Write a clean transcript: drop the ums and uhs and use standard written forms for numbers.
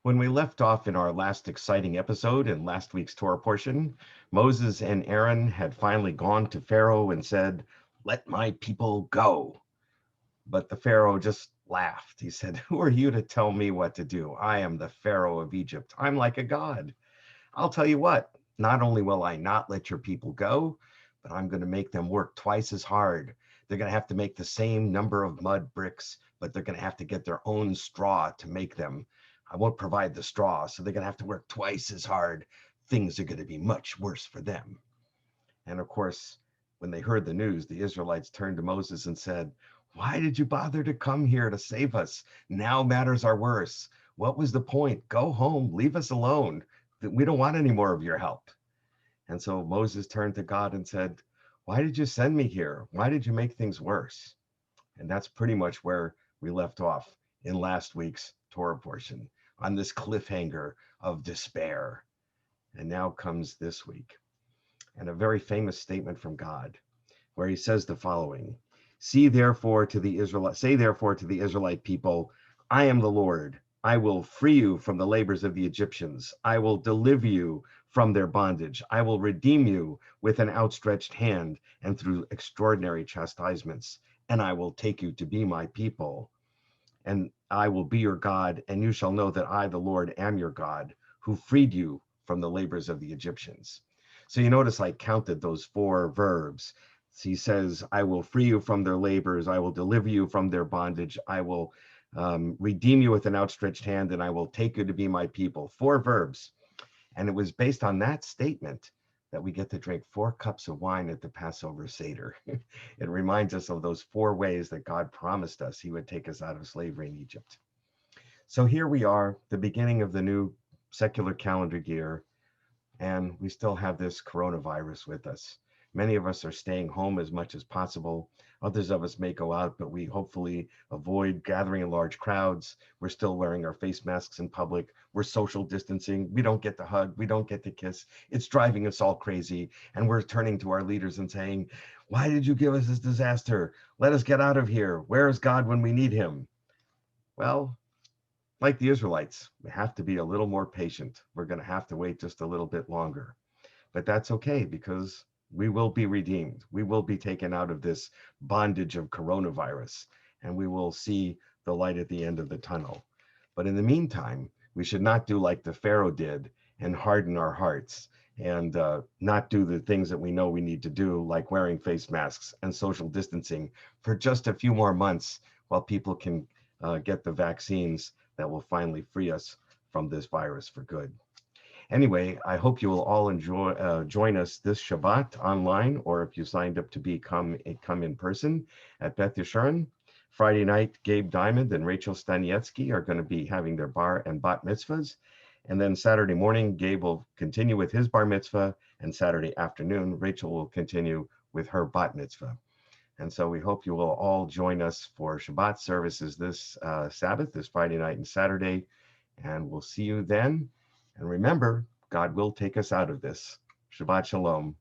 When we left off in our last exciting episode in last week's Torah portion, Moses and Aaron had finally gone to Pharaoh and said, "Let my people go." But the Pharaoh just laughed. He said, "Who are you to tell me what to do? I am the Pharaoh of Egypt. I'm like a god. I'll tell you what, not only will I not let your people go, but I'm going to make them work twice as hard. They're going to have to make the same number of mud bricks, but they're going to have to get their own straw to make them. I won't provide the straw, so they're going to have to work twice as hard. Things are going to be much worse for them." And of course, when they heard the news, the Israelites turned to Moses and said, "Why did you bother to come here to save us? Now matters are worse. What was the point? Go home, leave us alone. We don't want any more of your help." And so Moses turned to God and said, "Why did you send me here? Why did you make things worse?" And that's pretty much where we left off in last week's Torah portion, on this cliffhanger of despair. And now comes this week, and a very famous statement from God, where he says the following: Say therefore to the Israelite people, I am the Lord. I will free you from the labors of the Egyptians. I will deliver you from their bondage. I will redeem you with an outstretched hand and through extraordinary chastisements. And I will take you to be my people. And I will be your God, and you shall know that I, the Lord, am your God, who freed you from the labors of the Egyptians. So you notice I counted those four verbs. So he says, I will free you from their labors. I will deliver you from their bondage. I will redeem you with an outstretched hand, and I will take you to be my people. Four verbs. And it was based on that statement that we get to drink 4 cups of wine at the Passover Seder. It reminds us of those 4 ways that God promised us he would take us out of slavery in Egypt. So here we are, the beginning of the new secular calendar year, and we still have this coronavirus with us. Many of us are staying home as much as possible. Others of us may go out, but we hopefully avoid gathering in large crowds. We're still wearing our face masks in public. We're social distancing. We don't get to hug. We don't get to kiss. It's driving us all crazy. And we're turning to our leaders and saying, why did you give us this disaster? Let us get out of here. Where is God when we need him? Well, like the Israelites, we have to be a little more patient. We're going to have to wait just a little bit longer. But that's okay, because we will be redeemed. We will be taken out of this bondage of coronavirus, and we will see the light at the end of the tunnel. But in the meantime, we should not do like the Pharaoh did and harden our hearts and not do the things that we know we need to do, like wearing face masks and social distancing for just a few more months while people can get the vaccines that will finally free us from this virus for good. Anyway, I hope you will all join us this Shabbat online, or if you signed up to come in person at Beth Yeshurun. Friday night, Gabe Diamond and Rachel Stanietsky are going to be having their bar and bat mitzvahs. And then Saturday morning, Gabe will continue with his bar mitzvah, and Saturday afternoon, Rachel will continue with her bat mitzvah. And so we hope you will all join us for Shabbat services this Sabbath, this Friday night and Saturday. And we'll see you then. And remember, God will take us out of this. Shabbat Shalom.